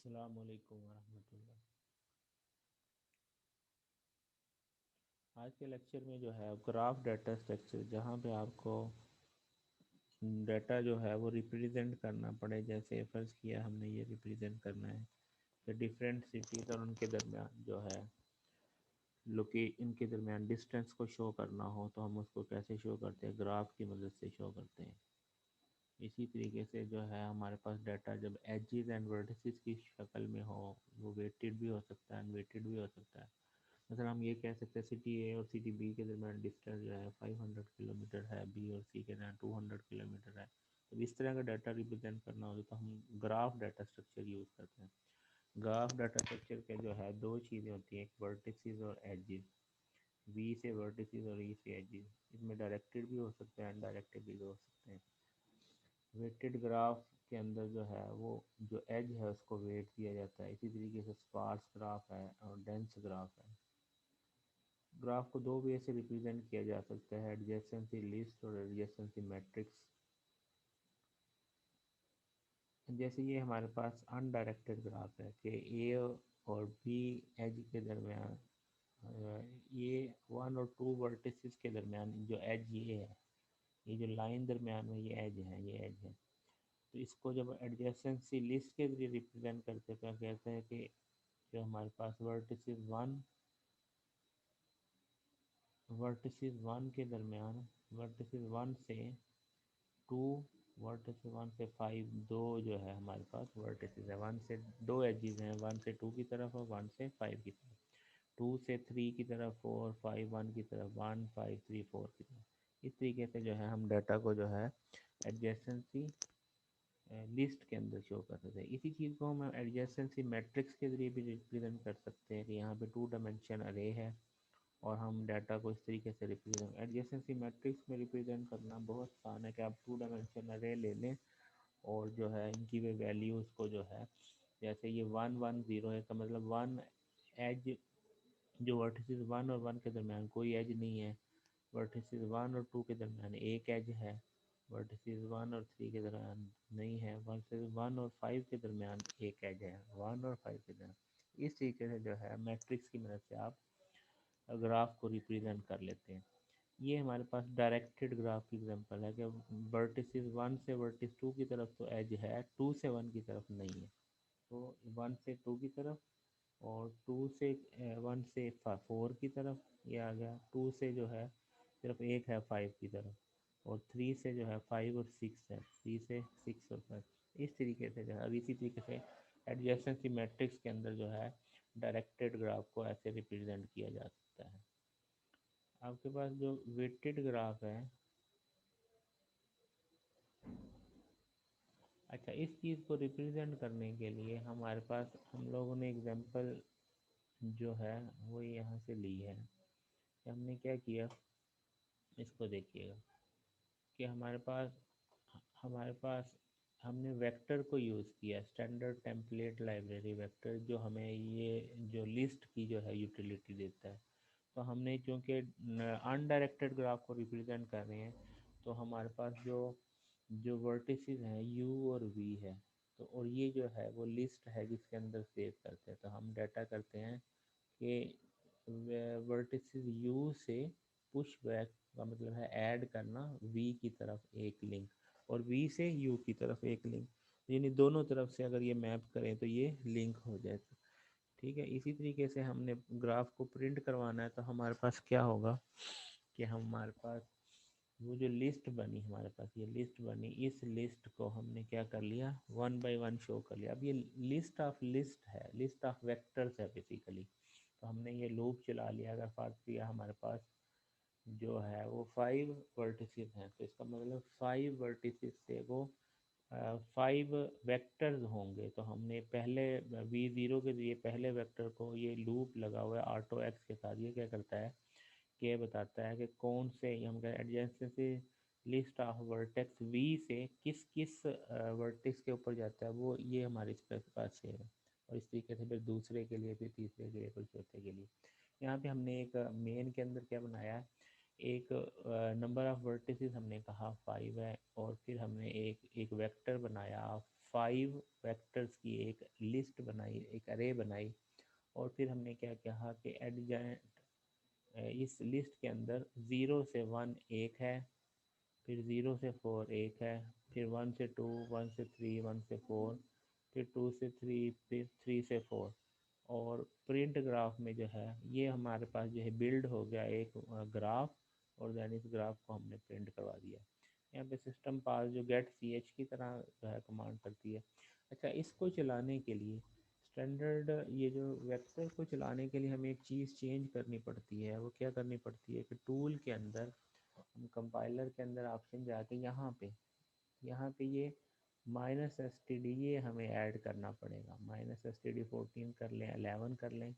अस्सलाम वालेकुम वरहमतुल्लाह। आज के लेक्चर में जो है ग्राफ डाटा स्ट्रक्चर, जहाँ पे आपको डाटा जो है वो रिप्रेजेंट करना पड़े। जैसे फ़र्ज़ किया हमने ये रिप्रेजेंट करना है कि डिफरेंट सिटीज़ और उनके दरमियान जो है इनके दरमियान डिस्टेंस को शो करना हो तो हम उसको कैसे शो करते हैं? ग्राफ की मदद से शो करते हैं। इसी तरीके से जो है हमारे पास डाटा जब एजेस एंड वर्टिसेस की शक्ल में हो, वो वेटेड भी हो सकता है, अनवेटेड भी हो सकता है। मतलब हम ये कह सकते हैं सिटी ए और सिटी बी के दरमियान डिस्टेंस जो है 500 किलोमीटर है, बी और सी के दरमियान 200 किलोमीटर है। तो इस तरह का डाटा रिप्रेजेंट करना हो तो हम ग्राफ डाटा स्ट्रक्चर यूज़ करते हैं। ग्राफ डाटा स्ट्रक्चर के जो है दो चीज़ें होती हैं, एक वर्टिसेस और एजेस। वी से वर्टिसेस और ई से एजेस। इसमें डायरेक्टेड भी हो सकते हैं, अनडायरेक्टेड भी हो सकते हैं। वेटेड ग्राफ के अंदर जो है वो जो एज है उसको वेट दिया जाता है। इसी तरीके से स्पार्स ग्राफ है और डेंस ग्राफ है। ग्राफ को दो वे से रिप्रेजेंट किया जा सकता है, एडजेसेंसी लिस्ट और एडजेसेंसी मैट्रिक्स। जैसे ये हमारे पास अनडायरेक्टेड ग्राफ है कि ए और बी एज के दरमियान ये वन और टू वर्टिसेस के दरमियान जो एज ये है, ये जो लाइन दरमियान में ये एज है, ये एज है। तो इसको जब एडजेसेंसी लिस्ट के जरिए रिप्रेजेंट करते हैं तो कहते हैं कि जो हमारे पास वर्टिसेस वन के दरमियान, वर्टिसेस वन से टू, वर्टिसेस वन से फाइव, दो जो है हमारे पास वर्टिसेस है। वन से दो एजेस हैं, वन से टू की तरफ और वन से फाइव की तरफ। टू से थ्री की तरफ फोर, फाइव वन की तरफ वन, फाइव थ्री फोर की तरफ। इस तरीके से जो है हम डाटा को जो है एडजेसेंसी लिस्ट के अंदर शो कर सकते हैं। इसी चीज़ को हम एडजेसेंसी मैट्रिक्स के जरिए भी रिप्रेजेंट कर सकते हैं कि यहाँ पे टू डायमेंशन अरे है और हम डाटा को इस तरीके से रिप्रेजेंट, एडजेसेंसी मैट्रिक्स में रिप्रेजेंट करना बहुत आसान है कि आप टू डायमेंशन अरे ले लें और जो है इनकी वे वैल्यूज़ को जो है, जैसे ये वन वन ज़ीरो है का मतलब वन एज, जो वर्टिसेस वन और वन के दरमियान कोई एज नहीं है। वर्टिसेस वन और टू के दरमियान एक एज है। वर्टिसेस वन और थ्री के दरमियान नहीं है। वर्टिसेस वन और फाइव के दरमियान एक एज है, वन और फाइव के दरमियान। इस तरीके से जो है मैट्रिक्स की मदद से आप ग्राफ को रिप्रेजेंट कर लेते हैं। ये हमारे पास डायरेक्टेड ग्राफ की एग्जांपल है कि वर्टिसेस वन से वर्टिस टू की तरफ तो एज है, टू से वन की तरफ नहीं है। तो वन से टू की तरफ और टू से वन से फोर की तरफ ये आ गया। टू से जो है सिर्फ एक है फाइव की तरफ, और थ्री से जो है फाइव और सिक्स है, थ्री से सिक्स और फाइव। इस तरीके से जो है, अब इसी तरीके से एडजेसेंसी मैट्रिक्स के अंदर जो है डायरेक्टेड ग्राफ को ऐसे रिप्रेजेंट किया जा सकता है। आपके पास जो वेटेड ग्राफ है, अच्छा, इस चीज़ को रिप्रेजेंट करने के लिए हमारे पास हम लोगों ने एग्जांपल जो है वो यहाँ से ली है। हमने क्या किया, इसको देखिएगा कि हमारे पास हमने वेक्टर को यूज़ किया, स्टैंडर्ड टेम्पलेट लाइब्रेरी वेक्टर, जो हमें ये जो लिस्ट की जो है यूटिलिटी देता है। तो हमने चूँकि अनडायरेक्टेड ग्राफ को रिप्रेजेंट कर रहे हैं तो हमारे पास जो जो वर्टिसेस हैं यू और वी है, तो और ये जो है वो लिस्ट है जिसके अंदर सेव करते हैं। तो हम डाटा करते हैं कि वर्टिसेस यू से पुश बैक का मतलब है ऐड करना वी की तरफ एक लिंक, और वी से यू की तरफ एक लिंक, यानी दोनों तरफ से अगर ये मैप करें तो ये लिंक हो जाए। ठीक है, इसी तरीके से हमने ग्राफ को प्रिंट करवाना है तो हमारे पास क्या होगा कि हमारे पास वो जो लिस्ट बनी, हमारे पास ये लिस्ट बनी, इस लिस्ट को हमने क्या कर लिया, वन बाय वन शो कर लिया। अब ये लिस्ट ऑफ लिस्ट है, लिस्ट ऑफ वेक्टर्स है बेसिकली। तो हमने ये लूप चला लिया, अगर फर्ज किया हमारे पास जो है वो फाइव वर्टिसेस हैं तो इसका मतलब फाइव वर्टिसेस से वो फाइव वेक्टर्स होंगे। तो हमने पहले वी ज़ीरो के लिए पहले वेक्टर को, ये लूप लगा हुआ है ऑटो एक्स के साथ, ये क्या करता है कि ये बताता है कि कौन से, हम कह adjacency list of vertex V से किस किस वर्टेक्स के ऊपर जाता है, वो ये हमारे इसके पास से है। और इस तरीके से फिर दूसरे के लिए, फिर तीसरे के लिए, फिर चौथे के लिए। यहाँ पे हमने एक मेन के अंदर क्या बनाया है, एक नंबर ऑफ वर्टिसेस हमने कहा फाइव है, और फिर हमने एक एक वेक्टर बनाया 5 वेक्टर्स की एक लिस्ट बनाई, एक अरे बनाई, और फिर हमने क्या कहा कि इस लिस्ट के अंदर 0 से 1 एक है, फिर 0 से 4 एक है, फिर 1 से 2, 1 से 3, 1 से 4, फिर 2 से 3, फिर 3 से 4। और प्रिंट ग्राफ में जो है ये हमारे पास जो है बिल्ड हो गया एक ग्राफ, और देन इस ग्राफ को हमने प्रिंट करवा दिया। यहाँ पे सिस्टम पास जो गेट सी एच की तरह जो है कमांड करती है। अच्छा, इसको चलाने के लिए स्टैंडर्ड ये जो वेक्टर को चलाने के लिए हमें एक चीज़ चेंज करनी पड़ती है। वो क्या करनी पड़ती है कि टूल के अंदर हम कंपाइलर के अंदर ऑप्शन जाके यहाँ पे ये -std ये हमें ऐड करना पड़ेगा। -std 14 कर लें, 11 कर लें,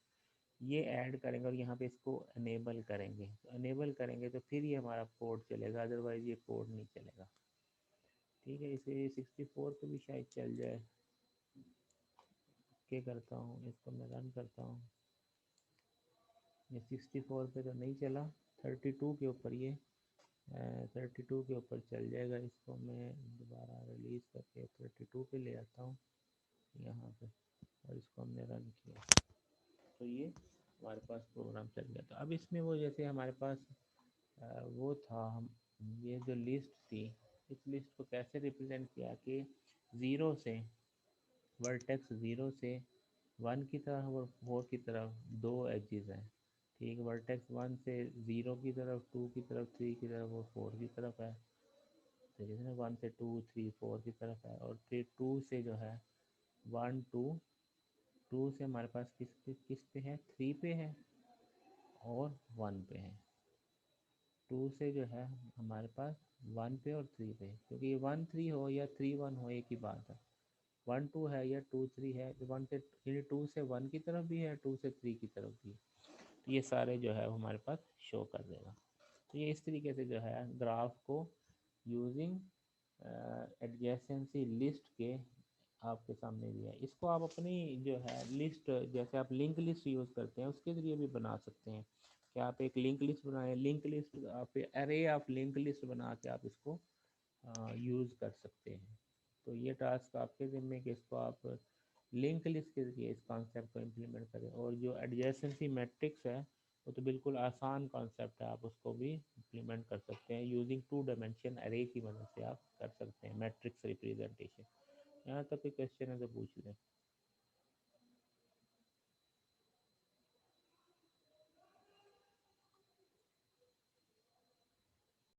ये ऐड करेंगे और यहाँ पे इसको अनेबल करेंगे। तो अनेबल करेंगे तो फिर ये हमारा कोड चलेगा, अदरवाइज़ ये कोड नहीं चलेगा। ठीक है, इसे 64 पे भी शायद चल जाए। क्या करता हूँ, इसको मैं रन करता हूँ। ये 64 पे तो नहीं चला, 32 के ऊपर ये 32 के ऊपर चल जाएगा। इसको मैं दोबारा रिलीज़ करके 32 पे ले आता हूँ यहाँ पे, और इसको हमने रन किया तो ये हमारे पास प्रोग्राम चल गया। तो अब इसमें वो जैसे हमारे पास वो था, हम ये जो लिस्ट थी, इस लिस्ट को कैसे रिप्रेजेंट किया कि ज़ीरो से वर्टेक्स 0 से 1 की तरफ और 4 की तरफ दो एजेस हैं। ठीक, वर्टेक्स 1 से 0 की तरफ, 2 की तरफ, 3 की तरफ और 4 की तरफ है। ठीक है ना, 1 से 2, 3, 4 की तरफ है। और फिर 2 से जो है 1, 2 से हमारे पास किस पे है, 3 पे है और 1 पे है। 2 से जो है हमारे पास 1 पे और 3 पे, क्योंकि ये 1 3 हो या 3 1 हो, एक ही बात है। 1 2 है या 2 3 है, तो 1 से यानी 2 से 1 की तरफ भी है, 2 से 3 की तरफ भी है। तो ये सारे जो है वो हमारे पास शो कर देगा। तो ये इस तरीके से जो है ग्राफ को यूजिंग एडजेसेंसी लिस्ट के आपके सामने दिया है। इसको आप अपनी जो है लिस्ट, जैसे आप लिंक लिस्ट यूज़ करते हैं उसके ज़रिए भी बना सकते हैं कि आप एक लिंक लिस्ट बनाएं। लिंक लिस्ट आप अरे आप लिंक लिस्ट बना के आप इसको यूज़ कर सकते हैं। तो ये टास्क आपके ज़िम्मे कि इसको आप लिंक लिस्ट के जरिए इस कॉन्सेप्ट को इम्प्लीमेंट करें। और जो एडजेसेंसी मैट्रिक्स है वो तो बिल्कुल आसान कॉन्सेप्ट है, आप उसको भी इम्प्लीमेंट कर सकते हैं यूजिंग 2 डायमेंशन अरे की मदद से आप कर सकते हैं मैट्रिक्स रिप्रेजेंटेशन। यहाँ तक कोई क्वेश्चन है तो पूछ लें।